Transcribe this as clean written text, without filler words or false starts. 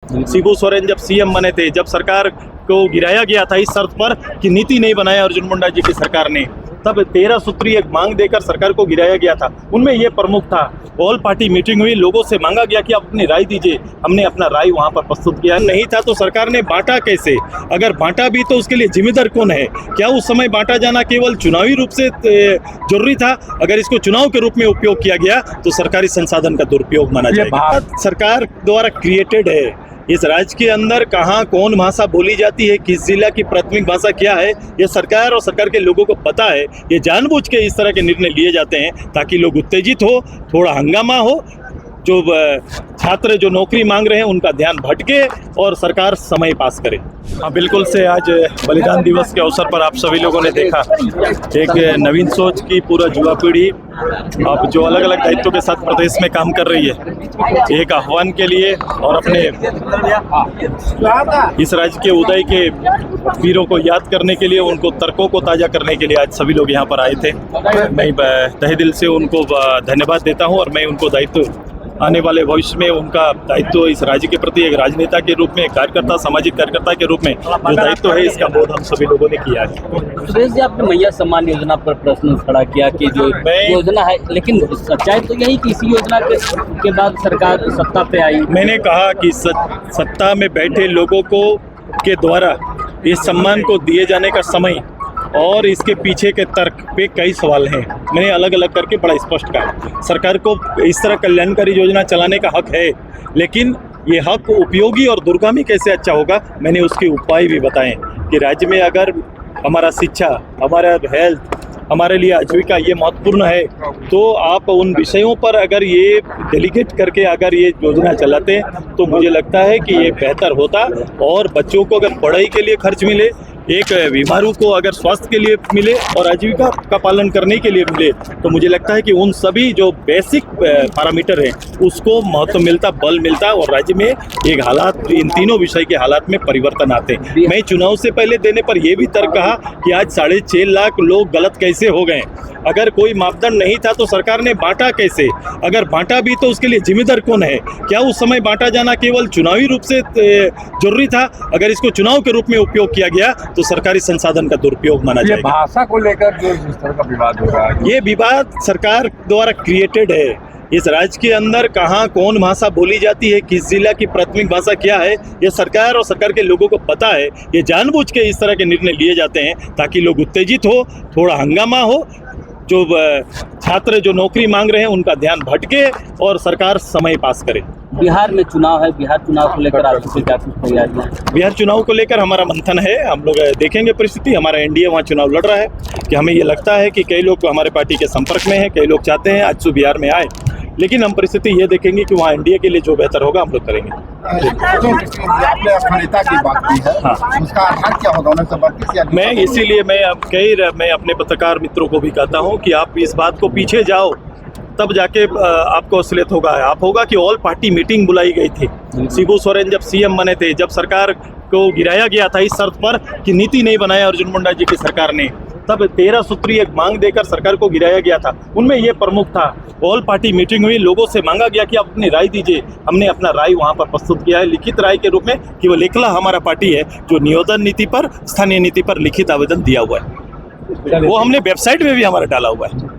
शिबू सोरेन जब सीएम बने थे, जब सरकार को गिराया गया था इस शर्त पर कि नीति नहीं बनाया अर्जुन मुंडा जी की सरकार ने, तब 13 सूत्री एक मांग देकर सरकार को गिराया गया था। उनमें ये प्रमुख था, ऑल पार्टी मीटिंग हुई, लोगों से मांगा गया कि आप अपनी राय दीजिए। हमने अपना राय वहां पर प्रस्तुत किया। नहीं था तो सरकार ने बांटा कैसे? अगर बांटा भी तो उसके लिए जिम्मेदार कौन है? क्या उस समय बांटा जाना केवल चुनावी रूप से जरूरी था? अगर इसको चुनाव के रूप में उपयोग किया गया तो सरकारी संसाधन का दुरुपयोग माना जाएगा। सरकार द्वारा क्रिएटेड है। इस राज्य के अंदर कहाँ कौन भाषा बोली जाती है, किस जिला की प्राथमिक भाषा क्या है, ये सरकार और सरकार के लोगों को पता है। ये जानबूझ के इस तरह के निर्णय लिए जाते हैं ताकि लोग उत्तेजित हो, थोड़ा हंगामा हो, जो छात्र जो नौकरी मांग रहे हैं उनका ध्यान भटके और सरकार समय पास करे। हाँ, बिल्कुल से आज बलिदान दिवस के अवसर पर आप सभी लोगों ने देखा एक नवीन सोच की पूरा युवा पीढ़ी अब जो अलग अलग दायित्वों के साथ प्रदेश में काम कर रही है, एक आह्वान के लिए और अपने इस राज्य के उदय के वीरों को याद करने के लिए, उनको तर्कों को ताज़ा करने के लिए आज सभी लोग यहाँ पर आए थे। मैं तहे दिल से उनको धन्यवाद देता हूँ और मैं उनको दायित्व आने वाले भविष्य में उनका दायित्व इस राज्य के प्रति एक राजनेता के रूप में, कार्यकर्ता, सामाजिक कार्यकर्ता के रूप में जो दायित्व है इसका बोध हम सभी लोगों ने किया है। सुरेश जी, आपने मैया सम्मान योजना पर प्रश्न खड़ा किया कि जो योजना है, लेकिन सच्चाई तो यही कि इसी योजना के बाद सरकार सत्ता पे आई। मैंने कहा कि सत्ता में बैठे लोगों को के द्वारा इस सम्मान को दिए जाने का समय और इसके पीछे के तर्क पे कई सवाल हैं। मैंने अलग अलग करके बड़ा स्पष्ट कहा, सरकार को इस तरह कल्याणकारी योजना चलाने का हक है, लेकिन ये हक उपयोगी और दूरगामी कैसे अच्छा होगा, मैंने उसके उपाय भी बताए कि राज्य में अगर हमारा शिक्षा, हमारा हेल्थ, हमारे लिए आजीविका ये महत्वपूर्ण है, तो आप उन विषयों पर अगर ये डेलीगेट करके अगर ये योजना चलाते हैं तो मुझे लगता है कि ये बेहतर होता। और बच्चों को अगर पढ़ाई के लिए खर्च मिले, एक बीमारू को अगर स्वास्थ्य के लिए मिले और आजीविका का पालन करने के लिए मिले, तो मुझे लगता है कि उन सभी जो बेसिक पैरामीटर हैं उसको महत्व मिलता, बल मिलता और राज्य में एक हालात, इन तीनों विषय के हालात में परिवर्तन आते। मैं चुनाव से पहले देने पर यह भी तर्क कहा कि आज 6.5 लाख लोग गलत कैसे हो गए। अगर कोई मापदंड नहीं था तो सरकार ने बांटा कैसे? अगर बांटा भी तो उसके लिए जिम्मेदार कौन है? क्या उस समय बांटा जाना केवल चुनावी रूप से जरूरी था? अगर इसको चुनाव के रूप में उपयोग किया गया तो सरकारी संसाधन का दुरुपयोग माना जाएगा। भाषा को लेकर जो जिस तरह का विवाद हो रहा है, ये विवाद सरकार द्वारा क्रिएटेड है। इस राज्य के अंदर कहाँ कौन भाषा बोली जाती है, किस जिला की प्राथमिक भाषा क्या है, ये सरकार और सरकार के लोगों को पता है। ये जानबूझ के इस तरह के निर्णय लिए जाते हैं ताकि लोग उत्तेजित हो, थोड़ा हंगामा हो, जो छात्र जो नौकरी मांग रहे हैं उनका ध्यान भटके और सरकार समय पास करे। बिहार में चुनाव है, बिहार चुनाव को लेकर आपकी क्या कुछ तैयारियां हैं? बिहार चुनाव को लेकर हमारा मंथन है, हम लोग देखेंगे परिस्थिति। हमारा एनडीए वहाँ चुनाव लड़ रहा है कि हमें ये लगता है कि कई लोग हमारे पार्टी के संपर्क में हैं, कई लोग चाहते हैं आजसू बिहार में आए, लेकिन हम परिस्थिति ये देखेंगे कि वहाँ एनडीए के लिए जो बेहतर होगा हम लोग करेंगे। आपने अखंडता की बात की है, हाँ। उसका आधार क्या होगा? मैं इसीलिए मैं अपने पत्रकार मित्रों को भी कहता हूँ कि आप इस बात को पीछे जाओ, तब जाके आपको असलियत होगा। आप होगा कि ऑल पार्टी मीटिंग बुलाई गई थी। शिबू सोरेन जब सीएम बने थे, जब सरकार को गिराया गया था इस शर्त पर कि नीति नहीं बनाया अर्जुन मुंडा जी की सरकार ने, तब 13 सूत्री एक मांग देकर सरकार को गिराया गया था। उनमें ये प्रमुख था, ऑल पार्टी मीटिंग हुई, लोगों से मांगा गया कि आप अपनी राय दीजिए। हमने अपना राय वहाँ पर प्रस्तुत किया है लिखित राय के रूप में, कि वो एकला हमारा पार्टी है जो नियोजन नीति पर, स्थानीय नीति पर लिखित आवेदन दिया हुआ है। वो हमने वेबसाइट में भी हमारा डाला हुआ है।